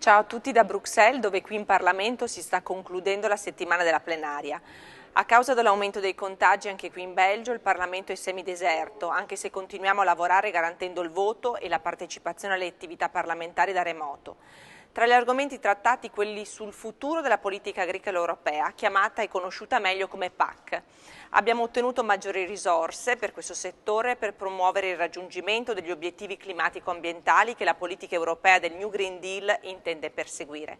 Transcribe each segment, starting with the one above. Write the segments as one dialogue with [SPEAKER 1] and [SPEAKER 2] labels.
[SPEAKER 1] Ciao a tutti da Bruxelles, dove qui in Parlamento si sta concludendo la settimana della plenaria. A causa dell'aumento dei contagi anche qui in Belgio, il Parlamento è semideserto, anche se continuiamo a lavorare garantendo il voto e la partecipazione alle attività parlamentari da remoto. Tra gli argomenti trattati quelli sul futuro della politica agricola europea, chiamata e conosciuta meglio come PAC. Abbiamo ottenuto maggiori risorse per questo settore per promuovere il raggiungimento degli obiettivi climatico-ambientali che la politica europea del New Green Deal intende perseguire.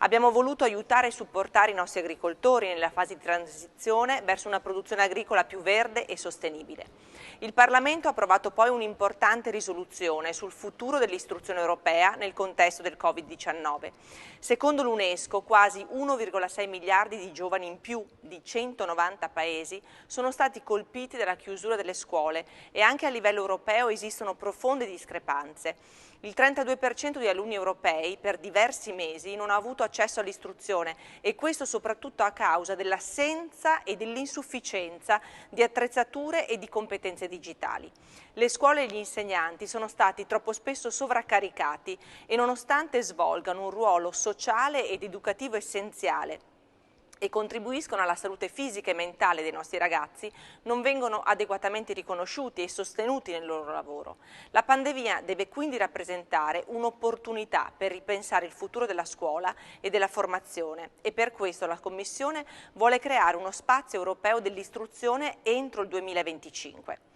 [SPEAKER 1] Abbiamo voluto aiutare e supportare i nostri agricoltori nella fase di transizione verso una produzione agricola più verde e sostenibile. Il Parlamento ha approvato poi un'importante risoluzione sul futuro dell'istruzione europea nel contesto del Covid-19. Secondo l'UNESCO, quasi 1,6 miliardi di giovani in più di 190 paesi sono stati colpiti dalla chiusura delle scuole e anche a livello europeo esistono profonde discrepanze. Il 32% di alunni europei per diversi mesi non ha avuto accesso all'istruzione e questo soprattutto a causa dell'assenza e dell'insufficienza di attrezzature e di competenze digitali. Le scuole e gli insegnanti sono stati troppo spesso sovraccaricati e nonostante svolgano un ruolo sociale ed educativo essenziale e contribuiscono alla salute fisica e mentale dei nostri ragazzi, non vengono adeguatamente riconosciuti e sostenuti nel loro lavoro. La pandemia deve quindi rappresentare un'opportunità per ripensare il futuro della scuola e della formazione e per questo la Commissione vuole creare uno spazio europeo dell'istruzione entro il 2025.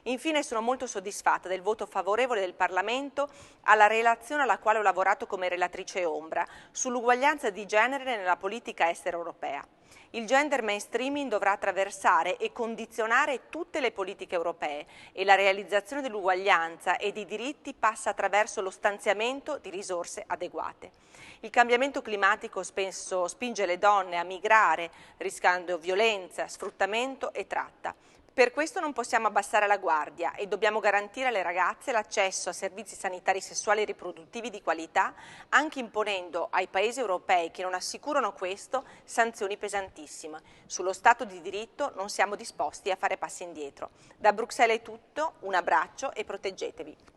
[SPEAKER 1] Infine sono molto soddisfatta del voto favorevole del Parlamento alla relazione alla quale ho lavorato come relatrice ombra sull'uguaglianza di genere nella politica estera europea. Il gender mainstreaming dovrà attraversare e condizionare tutte le politiche europee e la realizzazione dell'uguaglianza e dei diritti passa attraverso lo stanziamento di risorse adeguate. Il cambiamento climatico spesso spinge le donne a migrare, rischiando violenza, sfruttamento e tratta. Per questo non possiamo abbassare la guardia e dobbiamo garantire alle ragazze l'accesso a servizi sanitari sessuali e riproduttivi di qualità, anche imponendo ai paesi europei che non assicurano questo sanzioni pesantissime. Sullo Stato di diritto non siamo disposti a fare passi indietro. Da Bruxelles è tutto, un abbraccio e proteggetevi.